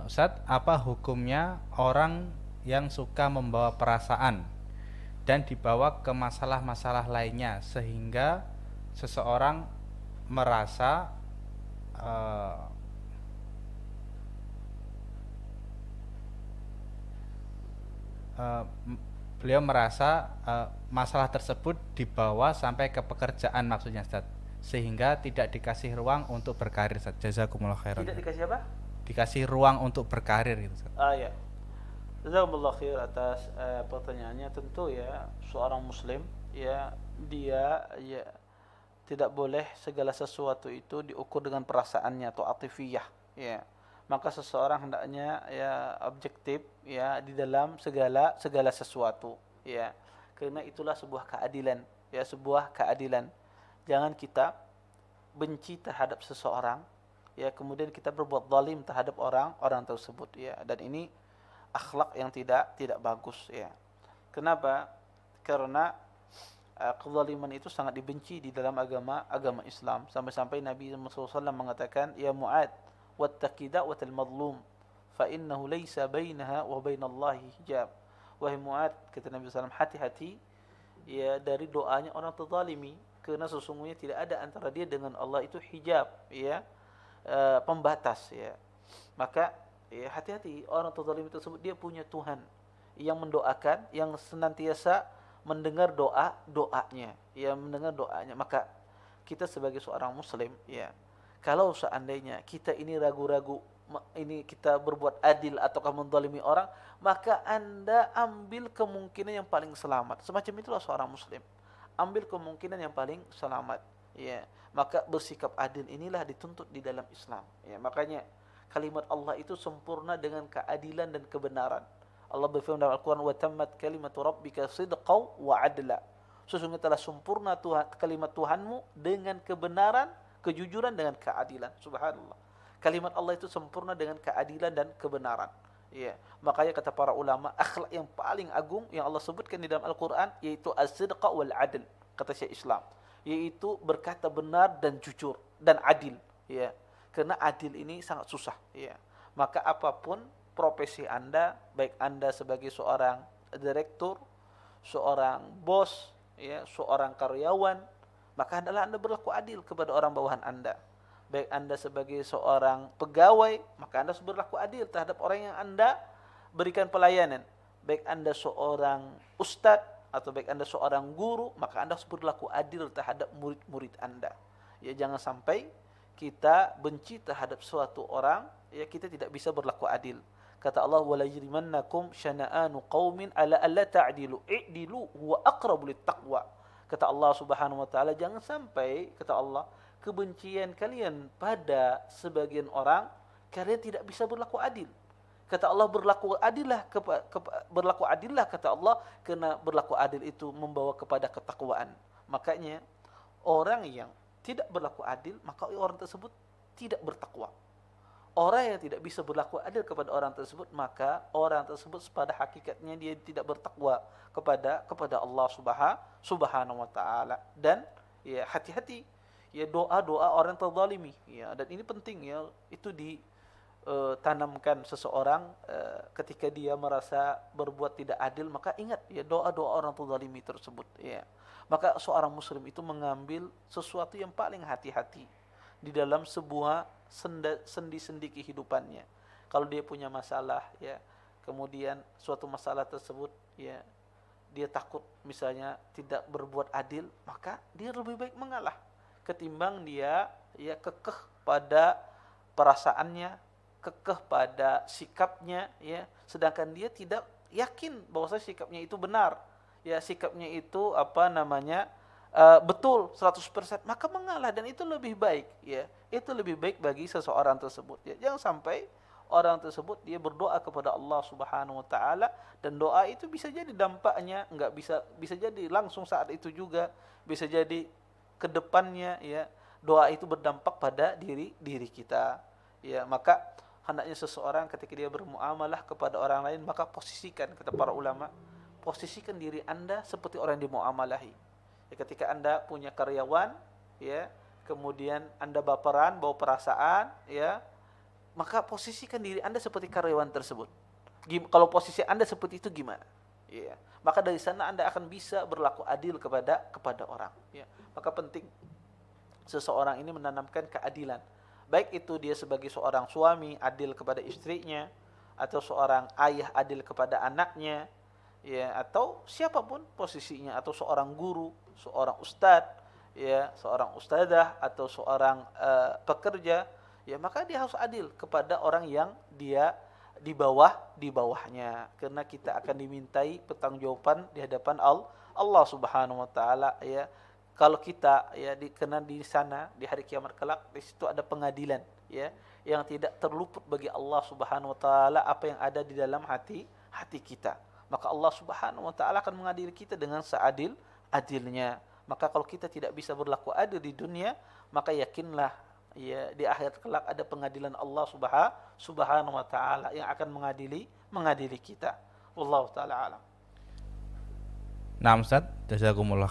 Ustadz, apa hukumnya orang yang suka membawa perasaan dan dibawa ke masalah-masalah lainnya sehingga seseorang merasa eh, eh, beliau merasa masalah tersebut dibawa sampai ke pekerjaan maksudnya Ustadz, sehingga tidak dikasih ruang untuk berkarir Ustadz. Jazakumullah khairan Tidak Ustadz. dikasih apa? Dikasih ruang untuk berkarir gitu Ustadz. Ya. Jazakumullah khair atas pertanyaannya. Tentu ya, seorang muslim ya, dia ya tidak boleh segala sesuatu itu diukur dengan perasaannya atau atifiyah ya. Maka seseorang hendaknya ya objektif ya di dalam segala segala sesuatu ya. Karena itulah sebuah keadilan ya, sebuah keadilan. Jangan kita benci terhadap seseorang ya kemudian kita berbuat zalim terhadap orang tersebut ya, dan ini akhlak yang tidak bagus ya. Kenapa? Karena kezaliman itu sangat dibenci di dalam agama Islam, sampai-sampai Nabi Muhammad SAW mengatakan, ya Mu'ad wattaqi da'watal madlum fa innahu laysa bainaha wa bainallahi hijab. Wahai Mu'ad, kata Nabi SAW, hati-hati ya dari doanya orang terzalimi, karena sesungguhnya tidak ada antara dia dengan Allah itu hijab ya, pembatas ya. Maka ya hati-hati, orang terzalim tersebut dia punya Tuhan yang mendoakan, yang senantiasa mendengar doanya, ya mendengar doanya. Maka kita sebagai seorang muslim ya, kalau seandainya kita ini ragu-ragu ini kita berbuat adil ataukah menzalimi orang, maka Anda ambil kemungkinan yang paling selamat. Semacam itulah seorang muslim. Ambil kemungkinan yang paling selamat. Ya, maka bersikap adil inilah dituntut di dalam Islam. Ya, makanya kalimat Allah itu sempurna dengan keadilan dan kebenaran. Allah berfirman dalam Al-Quran, wa tammat kalimatu rabbika sidqaw wa adla. Sesungguhnya telah sempurna kalimat Tuhanmu dengan kebenaran, kejujuran, dengan keadilan. Subhanallah. Kalimat Allah itu sempurna dengan keadilan dan kebenaran. Ya, makanya kata para ulama, akhlak yang paling agung yang Allah sebutkan di dalam Al-Quran yaitu as-sidqa wal adl, kata Syekh Islam, yaitu berkata benar dan jujur dan adil. Ya, karena adil ini sangat susah. Ya, maka apapun profesi Anda, baik Anda sebagai seorang direktur, seorang bos, ya, seorang karyawan, maka adalah Anda berlaku adil kepada orang bawahan Anda. Baik Anda sebagai seorang pegawai, maka Anda harus berlaku adil terhadap orang yang Anda berikan pelayanan. Baik Anda seorang ustadz atau baik Anda seorang guru, maka Anda harus berlaku adil terhadap murid-murid Anda. Ya, jangan sampai kita benci terhadap suatu orang, ya kita tidak bisa berlaku adil. Kata Allah, wala yajrimannakum syana'anu qaumin ala alla ta'dilu i'dilu huwa aqrabu littaqwa. Kata Allah Subhanahu wa taala, jangan sampai, kata Allah, kebencian kalian pada sebagian orang karena tidak bisa berlaku adil. Kata Allah, berlaku adillah, kata Allah, karena berlaku adil itu membawa kepada ketakwaan. Makanya orang yang tidak berlaku adil, maka orang tersebut tidak bertakwa. Orang yang tidak bisa berlaku adil kepada orang tersebut, maka orang tersebut pada hakikatnya dia tidak bertakwa kepada Allah Subhanahu wa taala. Dan ya hati-hati ya doa-doa orang terzalimi ya, dan ini penting ya, itu ditanamkan seseorang ketika dia merasa berbuat tidak adil, maka ingat ya doa-doa orang terzalimi tersebut ya. Maka seorang muslim itu mengambil sesuatu yang paling hati-hati di dalam sebuah sendi-sendi kehidupannya. Kalau dia punya masalah ya, kemudian suatu masalah tersebut ya, dia takut misalnya tidak berbuat adil, maka dia lebih baik mengalah ketimbang dia ya kekeh pada perasaannya, kekeh pada sikapnya ya, sedangkan dia tidak yakin bahwa sikapnya itu benar. Ya, sikapnya itu betul 100%, maka mengalah, dan itu lebih baik ya. Itu lebih baik bagi seseorang tersebut ya. Jangan sampai orang tersebut dia berdoa kepada Allah Subhanahu wa taala, dan doa itu bisa jadi dampaknya enggak bisa jadi langsung saat itu juga, bisa jadi ke depannya ya. Doa itu berdampak pada diri kita ya. Maka hendaknya seseorang ketika dia bermuamalah kepada orang lain, maka posisikan, kata para ulama, posisikan diri Anda seperti orang yang dimuamalahi. Ya, ketika Anda punya karyawan ya, kemudian Anda baperan, bawa perasaan ya, maka posisikan diri Anda seperti karyawan tersebut. Kalau posisi Anda seperti itu gimana? Ya. Maka dari sana Anda akan bisa berlaku adil kepada orang. Ya. Maka penting seseorang ini menanamkan keadilan. Baik itu dia sebagai seorang suami adil kepada istrinya, atau seorang ayah adil kepada anaknya, ya, atau siapapun posisinya, atau seorang guru, seorang ustadz, ya, seorang ustadzah, atau seorang pekerja, ya, maka dia harus adil kepada orang yang dia di bawahnya, karena kita akan dimintai pertanggungjawaban di hadapan Allah Subhanahu wa taala, ya. Kalau kita, ya, karena di sana di hari kiamat kelak di situ ada pengadilan, ya, yang tidak terluput bagi Allah Subhanahu wa taala apa yang ada di dalam hati kita. Maka Allah Subhanahu wa taala akan mengadili kita dengan seadil-adilnya. Maka kalau kita tidak bisa berlaku adil di dunia, maka yakinlah, ya, di akhirat kelak ada pengadilan Allah Subhanahu wa taala yang akan mengadili kita. Wallahu taala alam. Nah, Ustaz, jazakumullah